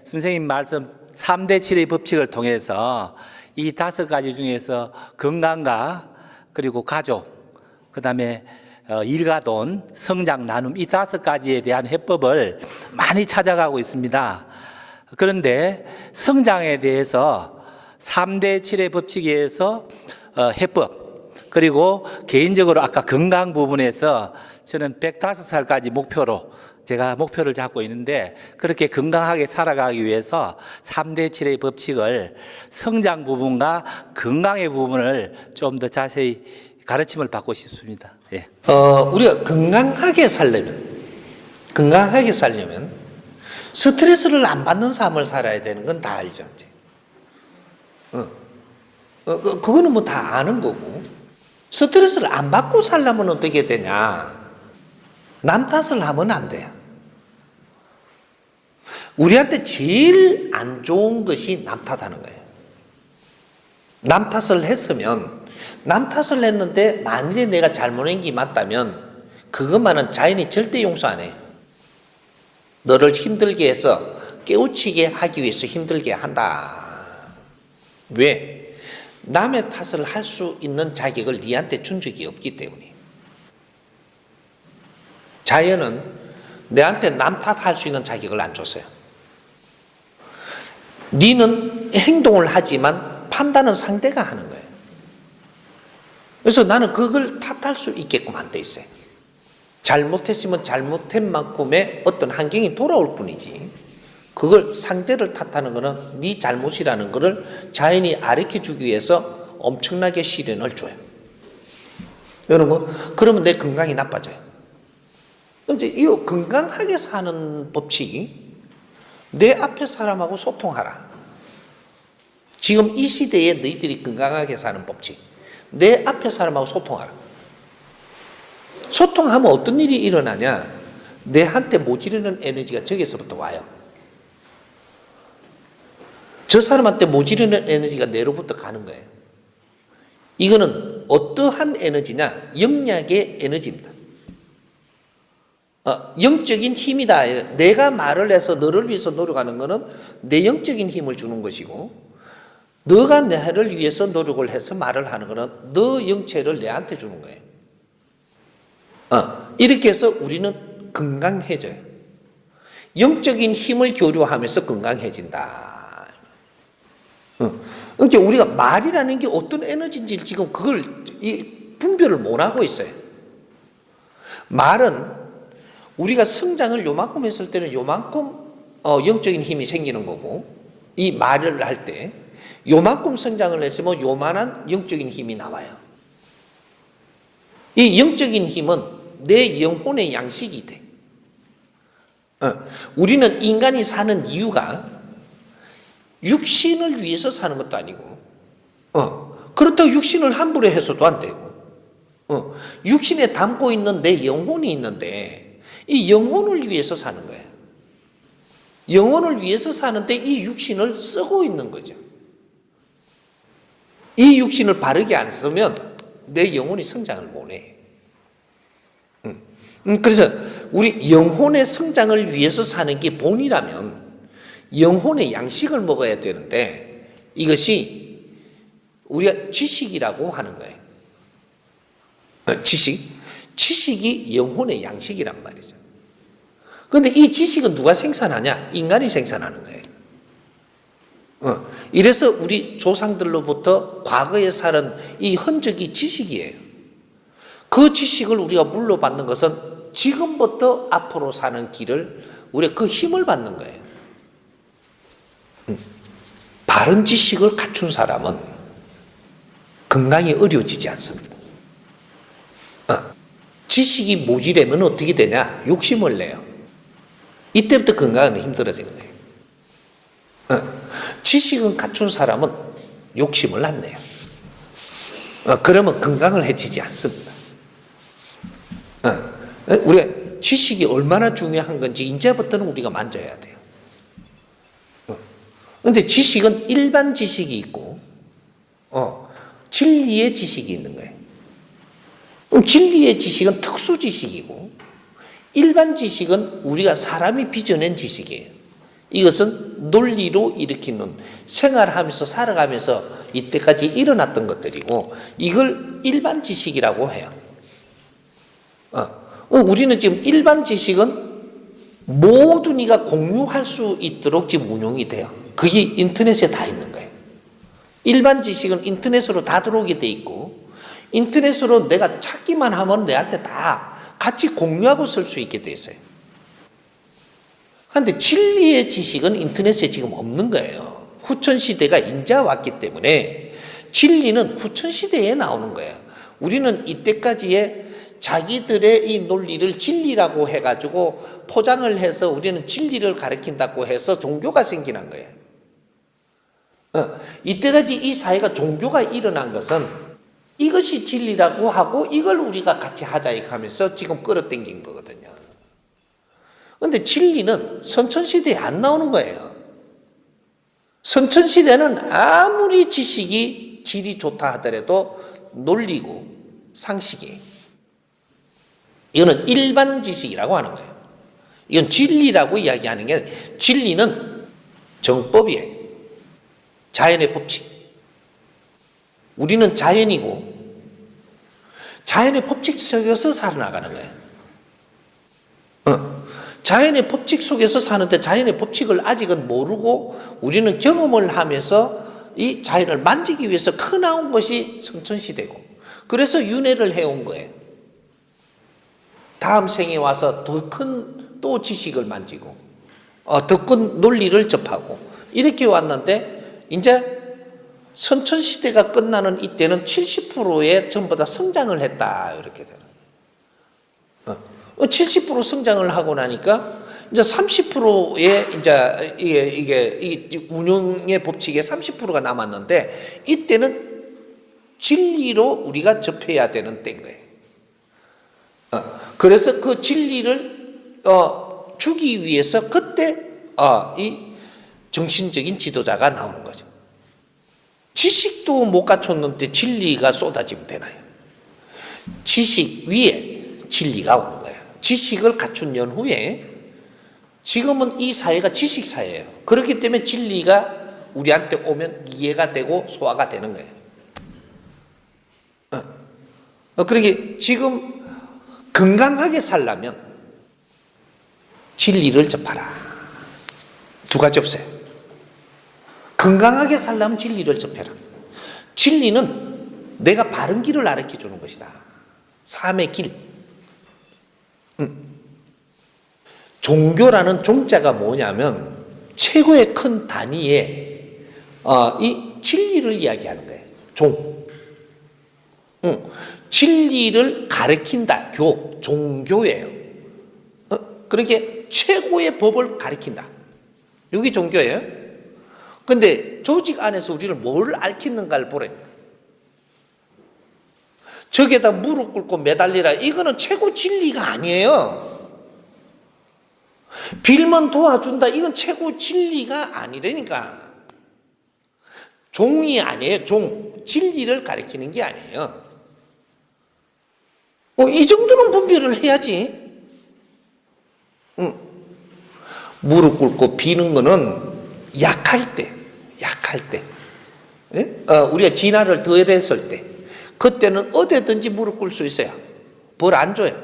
선생님 말씀 3대 7의 법칙을 통해서 이 5가지 중에서 건강과 그리고 가족, 그 다음에 일과 돈, 성장, 나눔 이 5가지에 대한 해법을 많이 찾아가고 있습니다. 그런데 성장에 대해서 3대 7의 법칙에 의해서 해법, 그리고 개인적으로 아까 건강 부분에서 저는 105살까지 목표로 제가 목표를 잡고 있는데, 그렇게 건강하게 살아가기 위해서 3대 7의 법칙을 성장 부분과 건강의 부분을 좀 더 자세히 가르침을 받고 싶습니다. 예. 우리가 건강하게 살려면 스트레스를 안 받는 삶을 살아야 되는 건 다 알죠. 그거는 뭐 다 아는 거고, 스트레스를 안 받고 살려면 어떻게 되냐? 남 탓을 하면 안 돼요. 우리한테 제일 안 좋은 것이 남 탓하는 거예요. 남 탓을 했는데 만일에 내가 잘못한 게 맞다면 그것만은 자연이 절대 용서 안 해요. 너를 힘들게 해서 깨우치게 하기 위해서 힘들게 한다. 왜? 남의 탓을 할 수 있는 자격을 네한테 준 적이 없기 때문에. 자연은 내한테 남 탓할 수 있는 자격을 안 줬어요. 네는 행동을 하지만 판단은 상대가 하는 거예요. 그래서 나는 그걸 탓할 수 있게끔 안 돼 있어요. 잘못했으면 잘못한 만큼의 어떤 환경이 돌아올 뿐이지, 그걸 상대를 탓하는 거는 네 잘못이라는 거를 자연이 가르쳐주기 위해서 엄청나게 시련을 줘요. 여러분, 그러면 내 건강이 나빠져요. 이제 이 건강하게 사는 법칙이 내 앞에 사람하고 소통하라. 지금 이 시대에 너희들이 건강하게 사는 법칙, 내 앞에 사람하고 소통하라. 소통하면 어떤 일이 일어나냐? 내한테 모지르는 에너지가 저기서부터 와요. 저 사람한테 모지르는 에너지가 내로부터 가는 거예요. 이거는 어떠한 에너지냐? 영약의 에너지입니다. 영적인 힘이다. 내가 말을 해서 너를 위해서 노력하는 것은 내 영적인 힘을 주는 것이고, 너가 나를 위해서 노력을 해서 말을 하는 것은 너 영체를 내한테 주는 거예요. 이렇게 해서 우리는 건강해져요. 영적인 힘을 교류하면서 건강해진다. 그러니까 우리가 말이라는 게 어떤 에너지인지 지금 그걸 분별을 못하고 있어요. 말은 우리가 성장을 요만큼 했을 때는 요만큼 영적인 힘이 생기는 거고, 이 말을 할 때 요만큼 성장을 했으면 요만한 영적인 힘이 나와요. 이 영적인 힘은 내 영혼의 양식이 돼. 우리는 인간이 사는 이유가 육신을 위해서 사는 것도 아니고, 그렇다고 육신을 함부로 해서도 안 되고, 육신에 담고 있는 내 영혼이 있는데 이 영혼을 위해서 사는 거예요. 영혼을 위해서 사는데 이 육신을 쓰고 있는 거죠. 이 육신을 바르게 안 쓰면 내 영혼이 성장을 못해. 그래서 우리 영혼의 성장을 위해서 사는 게 본이라면 영혼의 양식을 먹어야 되는데, 이것이 우리가 지식이라고 하는 거예요. 지식이 영혼의 양식이란 말이죠. 그런데 이 지식은 누가 생산하냐? 인간이 생산하는 거예요. 이래서 우리 조상들로부터 과거에 살은 이 흔적이 지식이에요. 그 지식을 우리가 물려받는 것은 지금부터 앞으로 사는 길을 우리가 그 힘을 받는 거예요. 바른 지식을 갖춘 사람은 건강이 어려워지지 않습니다. 지식이 모자라면 어떻게 되냐? 욕심을 내요. 이때부터 건강은 힘들어지는 거예요. 지식은 갖춘 사람은 욕심을 안 내요. 그러면 건강을 해치지 않습니다. 우리가 지식이 얼마나 중요한 건지 이제부터는 우리가 만져야 돼요. 그런데 지식은 일반 지식이 있고 진리의 지식이 있는 거예요. 진리의 지식은 특수 지식이고, 일반 지식은 우리가 사람이 빚어낸 지식이에요. 이것은 논리로 일으키는 생활하면서 살아가면서 이때까지 일어났던 것들이고 이걸 일반 지식이라고 해요. 우리는 지금 일반 지식은 모든 이가 공유할 수 있도록 지금 운용이 돼요. 그게 인터넷에 다 있는 거예요. 일반 지식은 인터넷으로 다 들어오게 돼 있고 인터넷으로 내가 찾기만 하면 내한테 다 같이 공유하고 쓸 수 있게 돼 있어요. 그런데 진리의 지식은 인터넷에 지금 없는 거예요. 후천시대가 인제 왔기 때문에 진리는 후천시대에 나오는 거예요. 우리는 이때까지의 자기들의 이 논리를 진리라고 해가지고 포장을 해서 우리는 진리를 가르친다고 해서 종교가 생기는 거예요. 이때까지 이 사회가 종교가 일어난 것은 이것이 진리라고 하고 이걸 우리가 같이 하자 이렇게 하면서 지금 끌어당긴 거거든요. 그런데 진리는 선천시대에 안 나오는 거예요. 선천시대는 아무리 지식이 질이 좋다 하더라도 논리고 상식이 이거는 일반 지식이라고 하는 거예요. 이건 진리라고 이야기하는 게 아니라 진리는 정법이에요. 자연의 법칙. 우리는 자연이고 자연의 법칙 속에서 살아나가는 거예요. 자연의 법칙 속에서 사는데 자연의 법칙을 아직은 모르고 우리는 경험을 하면서 이 자연을 만지기 위해서 커나온 것이 선천시대고 그래서 윤회를 해온 거예요. 다음 생에 와서 더 큰 또 지식을 만지고 더 큰 논리를 접하고 이렇게 왔는데 이제 선천시대가 끝나는 이때는 70%의 전부 다 성장을 했다 이렇게 되는 거예요. 70% 성장을 하고 나니까 이제 30%의 이제 이게 운영의 법칙에 30%가 남았는데 이때는 진리로 우리가 접해야 되는 때인 거예요. 그래서 그 진리를 주기 위해서 그때 이 정신적인 지도자가 나오는 거죠. 지식도 못 갖췄는데 진리가 쏟아지면 되나요? 지식 위에 진리가 오는 거예요. 지식을 갖춘 연후에 지금은 이 사회가 지식 사회예요. 그렇기 때문에 진리가 우리한테 오면 이해가 되고 소화가 되는 거예요. 그러게 지금 건강하게 살려면 진리를 접하라. 두 가지 없어요. 건강하게 살려면 진리를 접해라. 진리는 내가 바른 길을 가르쳐 주는 것이다. 삶의 길. 종교라는 종자가 뭐냐면 최고의 큰 단위의 이 진리를 이야기하는 거예요. 진리를 가르친다. 종교예요. 그렇게 최고의 법을 가르친다. 이게 종교예요. 근데 조직 안에서 우리를 뭘 앓히는가를 보랍니다. 저기에다 무릎 꿇고 매달리라. 이거는 최고 진리가 아니에요. 빌면 도와준다. 이건 최고 진리가 아니라니까. 종이 아니에요. 진리를 가르치는 게 아니에요. 이 정도는 분별을 해야지. 무릎 꿇고 비는 거는 약할 때. 우리가 진화를 덜 했을 때. 그때는 어디든지 무릎 꿇을 수 있어요. 벌 안 줘요.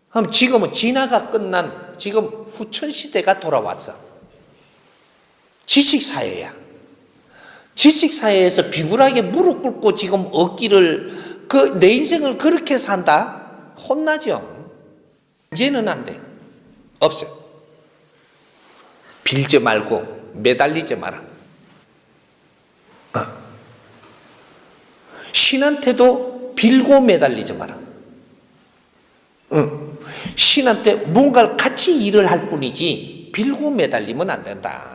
그럼 지금은 진화가 끝난 지금 후천시대가 돌아왔어. 지식사회야. 지식사회에서 비굴하게 무릎 꿇고 지금 얻기를 내 인생을 그렇게 산다? 혼나죠. 이제는 안 돼. 없어요. 빌지 말고 매달리지 마라. 신한테도 빌고 매달리지 마라. 신한테 뭔가를 같이 일을 할 뿐이지 빌고 매달리면 안 된다.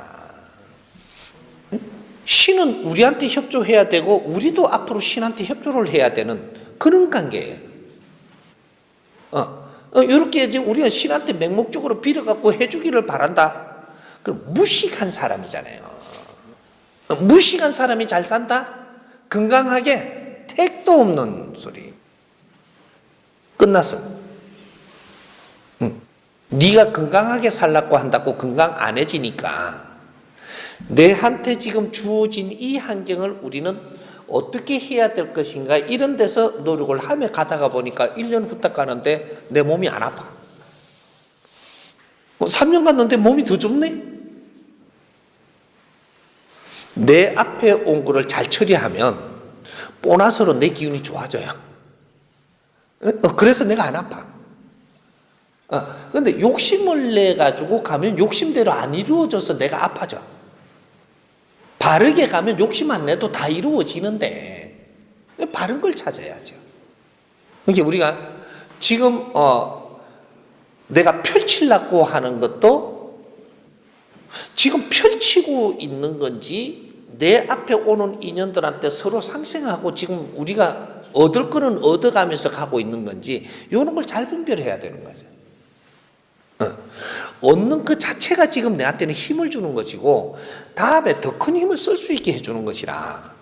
신은 우리한테 협조해야 되고 우리도 앞으로 신한테 협조를 해야 되는 그런 관계예요. 이렇게 이제 우리가 신한테 맹목적으로 빌어갖고 해주기를 바란다. 그럼 무식한 사람이잖아요. 무식한 사람이 잘 산다? 건강하게 택도 없는 소리. 끝났어. 네가 건강하게 살라고 한다고 건강 안 해지니까 내한테 지금 주어진 이 환경을 우리는 어떻게 해야 될 것인가 이런 데서 노력을 하며 가다가 보니까 1년 후딱 가는데 내 몸이 안 아파. 3년 갔는데 몸이 더 좋네. 내 앞에 온 거를 잘 처리하면 보너스로 내 기운이 좋아져요. 그래서 내가 안 아파. 근데 욕심을 내 가지고 가면 욕심대로 안 이루어져서 내가 아파져. 바르게 가면 욕심 안 내도 다 이루어지는데 바른 걸 찾아야죠. 그러니까 우리가 지금 내가 펼치려고 하는 것도 지금 펼치고 있는 건지 내 앞에 오는 인연들한테 서로 상생하고 지금 우리가 얻을 거는 얻어가면서 가고 있는 건지 이런 걸 잘 분별해야 되는 거죠. 얻는 그 자체가 지금 내한테는 힘을 주는 것이고 다음에 더 큰 힘을 쓸 수 있게 해주는 것이라.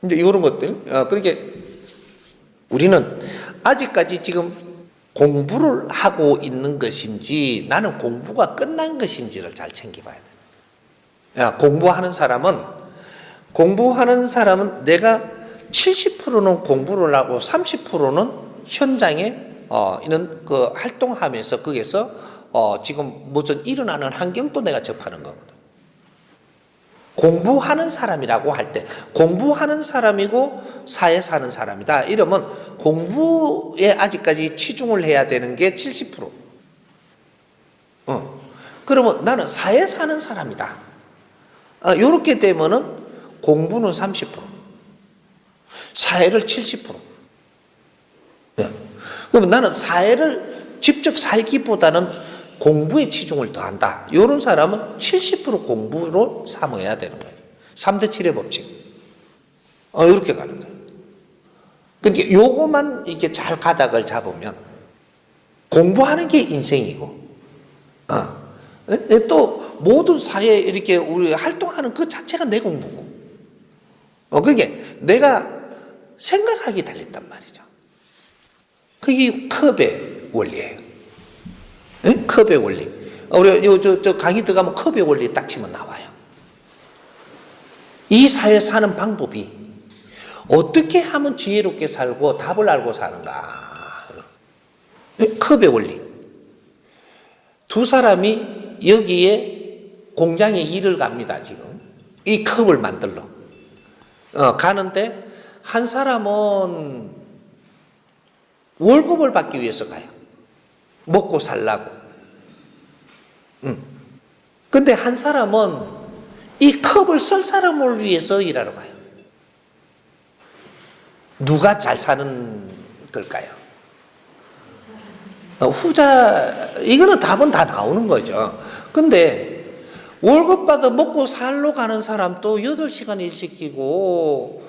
이제 이런 것들. 그러니까 우리는 아직까지 지금 공부를 하고 있는 것인지 나는 공부가 끝난 것인지를 잘 챙겨봐야 돼. 공부하는 사람은 내가 70%는 공부를 하고 30%는 현장에 이런 그 활동하면서 거기에서 지금 무슨 일어나는 환경도 내가 접하는 거거든. 공부하는 사람이라고 할 때 공부하는 사람이고 사회 사는 사람이다. 이러면 공부에 아직까지 치중을 해야 되는 게 70%. 그러면 나는 사회 사는 사람이다. 이렇게 되면은 공부는 30%, 사회를 70%. 그러면 나는 사회를 직접 살기보다는 공부에 치중을 더한다. 이런 사람은 70% 공부로 삼아야 되는 거예요. 3대 7의 법칙. 이렇게 가는 거예요. 그러니까 요거만 이렇게 잘 가닥을 잡으면 공부하는 게 인생이고, 또 모든 사회에 이렇게 우리 활동하는 그 자체가 내 공부고, 그게 내가 생각하기 달렸단 말이죠. 그게 컵의 원리예요. 컵의 원리. 우리 저 강의 들어가면 컵의 원리 딱 치면 나와요. 이 사회 사는 방법이 어떻게 하면 지혜롭게 살고 답을 알고 사는가. 컵의 원리. 두 사람이 여기에 공장에 일을 갑니다, 지금. 이 컵을 만들러. 가는데 한 사람은 월급을 받기 위해서 가요. 먹고 살라고. 근데 한 사람은 이 컵을 쓸 사람을 위해서 일하러 가요. 누가 잘 사는 걸까요? 후자, 이거는 답은 다 나오는 거죠. 근데 월급 받아 먹고 살러 가는 사람도 8시간 일 시키고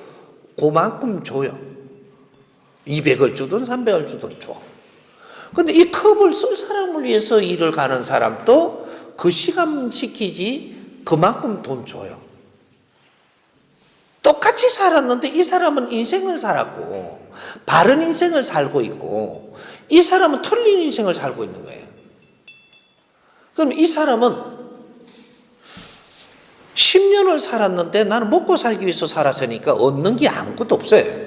그만큼 줘요. 200을 주든 300을 주든 줘. 근데 이 컵을 쓸 사람을 위해서 일을 가는 사람도 그 시간 시키지 그만큼 돈 줘요. 똑같이 살았는데 이 사람은 인생을 살았고 바른 인생을 살고 있고 이 사람은 틀린 인생을 살고 있는 거예요. 그럼 이 사람은 10년을 살았는데 나는 먹고 살기 위해서 살았으니까 얻는 게 아무것도 없어요.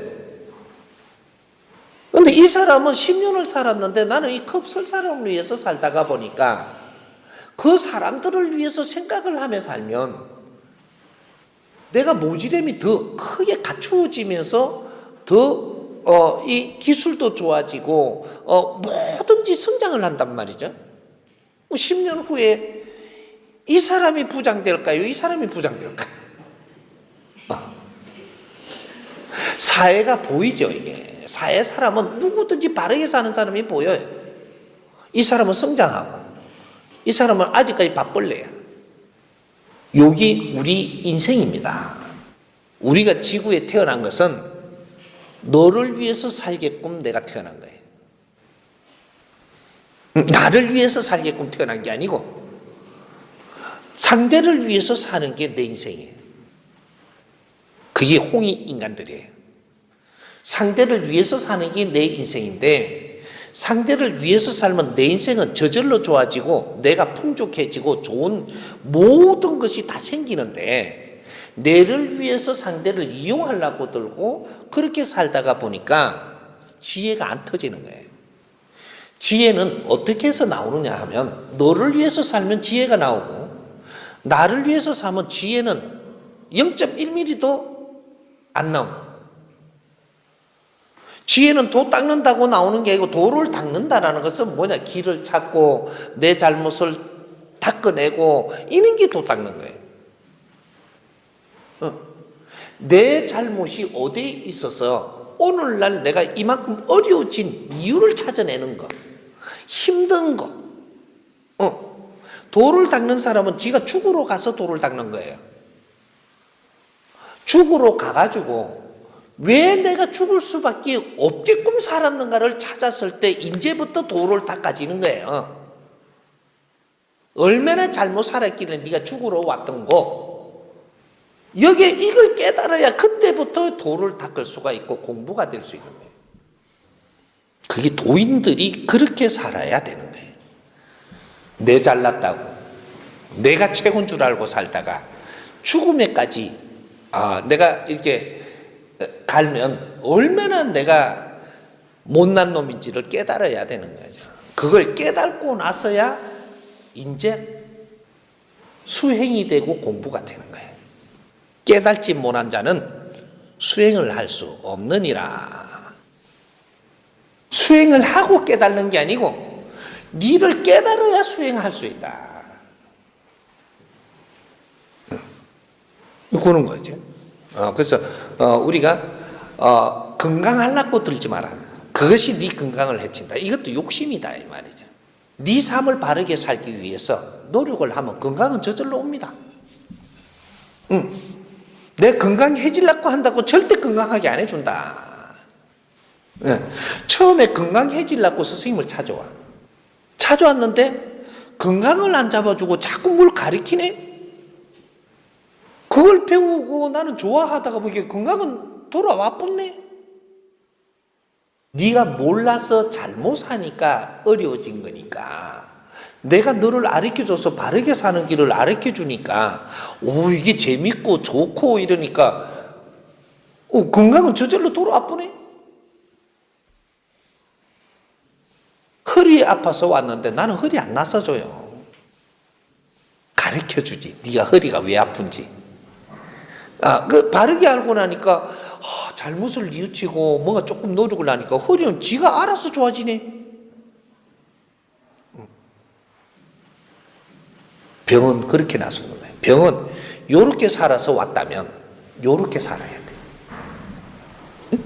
근데 이 사람은 10년을 살았는데 나는 이 컵 쓸 사람을 위해서 살다가 보니까 그 사람들을 위해서 생각을 하며 살면 내가 모지름이 더 크게 갖추어지면서 더 이 기술도 좋아지고 뭐든지 성장을 한단 말이죠. 10년 후에 이 사람이 부장될까요? 이 사람이 부장될까요? 사회가 보이죠, 이게. 사회 사람은 누구든지 바르게 사는 사람이 보여요. 이 사람은 성장하고 이 사람은 아직까지 밥벌레야. 여기 우리 인생입니다. 우리가 지구에 태어난 것은 너를 위해서 살게끔 내가 태어난 거예요. 나를 위해서 살게끔 태어난 게 아니고 상대를 위해서 사는 게 내 인생이에요. 그게 홍익 인간들이에요. 상대를 위해서 사는 게 내 인생인데 상대를 위해서 살면 내 인생은 저절로 좋아지고 내가 풍족해지고 좋은 모든 것이 다 생기는데 내를 위해서 상대를 이용하려고 들고 그렇게 살다가 보니까 지혜가 안 터지는 거예요. 지혜는 어떻게 해서 나오느냐 하면 너를 위해서 살면 지혜가 나오고 나를 위해서 살면 지혜는 0.1mm도 안 나옵니다. 지혜는 도 닦는다고 나오는 게 아니고 도를 닦는다라는 것은 뭐냐? 길을 찾고 내 잘못을 닦아내고 이런 게 도 닦는 거예요. 내 잘못이 어디에 있어서 오늘날 내가 이만큼 어려워진 이유를 찾아내는 거, 힘든 거. 도를 닦는 사람은 지가 죽으러 가서 도를 닦는 거예요. 죽으러 가가지고 왜 내가 죽을 수밖에 없게끔 살았는가를 찾았을 때 이제부터 도를 닦아지는 거예요. 얼마나 잘못 살았길래 네가 죽으러 왔던 거. 여기에 이걸 깨달아야 그때부터 도를 닦을 수가 있고 공부가 될 수 있는 거예요. 그게 도인들이 그렇게 살아야 되는 거예요. 내 잘났다고 내가 최고인 줄 알고 살다가 죽음에까지 내가 이렇게 갈면 얼마나 내가 못난 놈인지를 깨달아야 되는 거죠. 그걸 깨닫고 나서야 이제 수행이 되고 공부가 되는 거예요. 깨달지 못한 자는 수행을 할 수 없느니라. 수행을 하고 깨닫는 게 아니고 니를 깨달아야 수행할 수 있다. 그런 거죠. 그래서 우리가 건강하려고 들지 마라. 그것이 네 건강을 해친다. 이것도 욕심이다 이 말이죠. 네 삶을 바르게 살기 위해서 노력을 하면 건강은 저절로 옵니다. 내 건강해지려고 한다고 절대 건강하게 안 해준다. 처음에 건강해지려고 스승님을 찾아왔는데 건강을 안 잡아주고 자꾸 뭘 가리키네. 그걸 배우고 나는 좋아하다가 보기에 건강은 돌아와 뻗네. 네가 몰라서 잘못 사니까 어려워진 거니까 내가 너를 가르쳐줘서 바르게 사는 길을 가르쳐주니까 이게 재밌고 좋고 이러니까 건강은 저절로 돌아와 뻗네. 허리 아파서 왔는데 나는 허리 안 나서줘요. 가르쳐주지. 네가 허리가 왜 아픈지. 그 바르게 알고 나니까 잘못을 뉘우치고 뭔가 조금 노력을 하니까 허리는 지가 알아서 좋아지네. 병은 그렇게 나서는 거예요. 병은 요렇게 살아서 왔다면 요렇게 살아야 돼.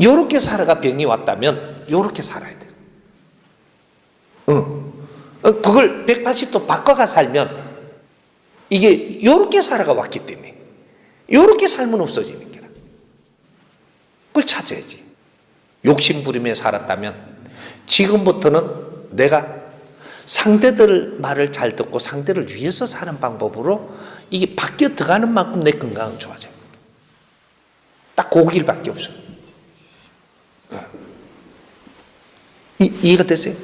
요렇게 살아가 병이 왔다면 요렇게 살아야 돼. 그걸 180도 바꿔가 살면 이게 요렇게 살아가 왔기 때문에 요렇게 살면 없어지는 거라. 그걸 찾아야지. 욕심 부리며 살았다면 지금부터는 내가 상대들 말을 잘 듣고 상대를 위해서 사는 방법으로 이게 바뀌어 들어가는 만큼 내 건강은 좋아져요. 딱 그 길밖에 없어요. 이해가 되세요?